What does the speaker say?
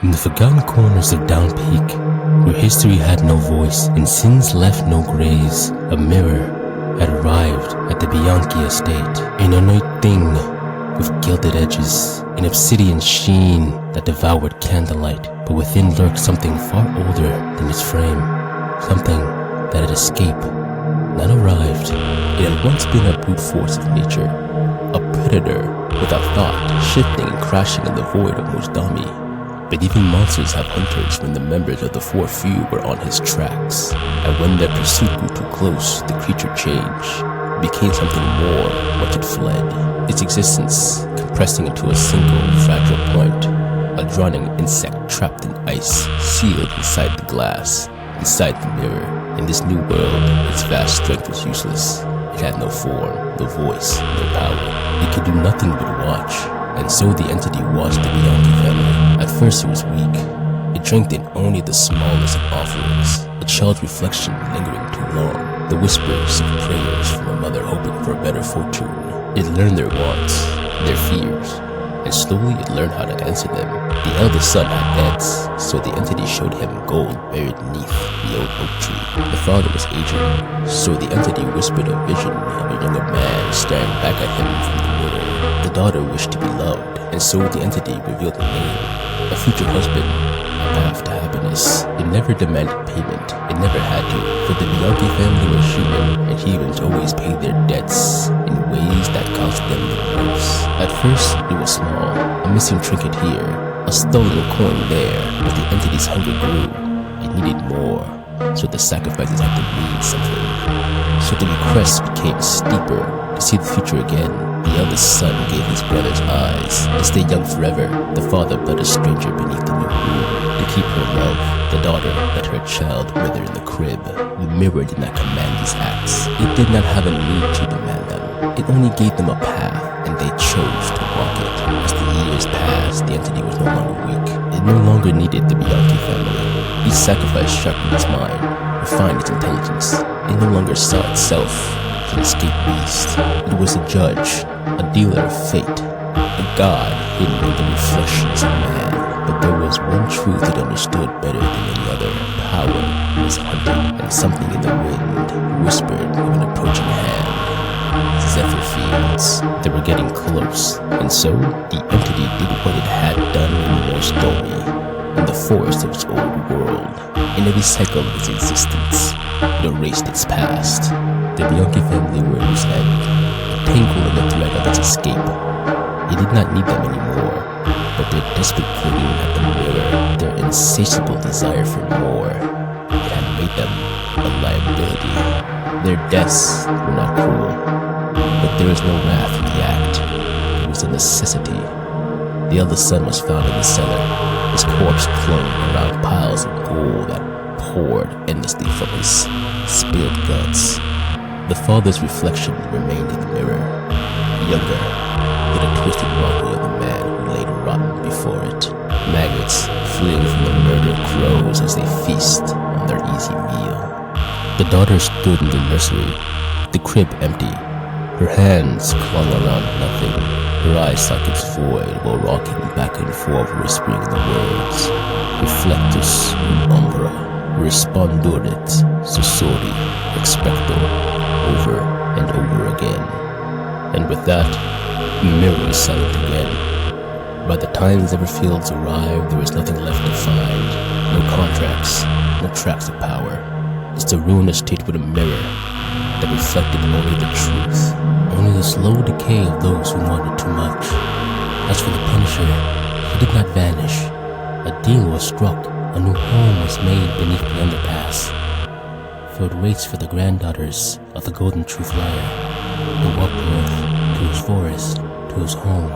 In the forgotten corners of Down Peak, where history had no voice and sins left no graves, a mirror had arrived at the Bianchi estate. An ornate thing with gilded edges, an obsidian sheen that devoured candlelight, but within lurked something far older than its frame, something that had escaped, not arrived. It had once been a brute force of nature, a predator without thought, shifting and crashing in the void of morsdomi. But even monsters have hunters when the members of the four few were on his tracks. And when their pursuit grew too close, the creature changed. It became something more once it fled. Its existence compressing into a single fragile point. A drowning insect trapped in ice, sealed inside the glass, inside the mirror. In this new world, its vast strength was useless. It had no form, no voice, no power. It could do nothing but watch. And so the entity watched the Bianchi family. At first it was weak. It drank in only the smallest of offerings, a child's reflection lingering too long, the whispers of prayers from a mother hoping for a better fortune. It learned their wants, their fears, and slowly it learned how to answer them. The eldest son had debts, so the entity showed him gold buried beneath the old oak tree. The father was aging, so the entity whispered a vision of a younger man staring back at him from the mirror. The daughter wished to be loved, and so the entity revealed the name, a future husband, a path to happiness. It never demanded payment, it never had to, for the Bianchi family was human, and humans always paid their debts in ways that cost them the most. At first, it was small, a missing trinket here, a stolen coin there, but the entity's hunger grew. It needed more, so the sacrifices had to mean something. So the request became steeper. To see the future again, the eldest son gave his brother's eyes. To stay young forever, the father bled a stranger beneath the new moon. To keep her love, the daughter let her child wither in the crib. The mirror did not command these acts. It did not have a need to demand them. It only gave them a path, and they chose to walk it. As the years passed, the entity was no longer weak. It no longer needed the Bianchi family. Each sacrifice sharpened its mind, refined its intelligence. It no longer saw itself as an escaped beast. It was a judge, a dealer of fate, a god hidden in the reflections of man. But there was one truth it understood better than any other. Power was hunted, and something in the wind whispered of an approaching hand. Zephyr fields. They were getting close, and so the entity did what it had done in morsdomi, in the forest of its old world. In every cycle of its existence, it erased its past. The Bianchi family were at loose end, tangled in the thread of its escape. It did not need them anymore, but their desperate clinging at the mirror, their insatiable desire for more, it had made them a liability. Their deaths were not cruel, but there was no wrath in the act. It was a necessity. The eldest son was found in the cellar, his corpse clung around piles of gold that poured endlessly from his spilled guts. The father's reflection remained in the mirror, younger than a twisted mockery of the man who laid rotten before it. Maggots fleeing from the murdered crows as they feast on their easy meal. The daughter stood in the nursery, the crib empty, her hands clung around nothing, her eyes sought its void while rocking back and forth, whispering the words, Reflectus in umbra, respondurit sussurri expecto, over and over again. And with that, the mirror was silent again. By the time Zephyr arrived, there was nothing left to find. No contracts, no tracks of power. Just a ruinous state with a mirror that reflected only the truth, only the slow decay of those who wanted too much. As for the Punisher, he did not vanish. A deal was struck, a new home was made beneath the underpass. For it waits for the granddaughters of the Golden Truth Liar to walk north to his forest, to his home.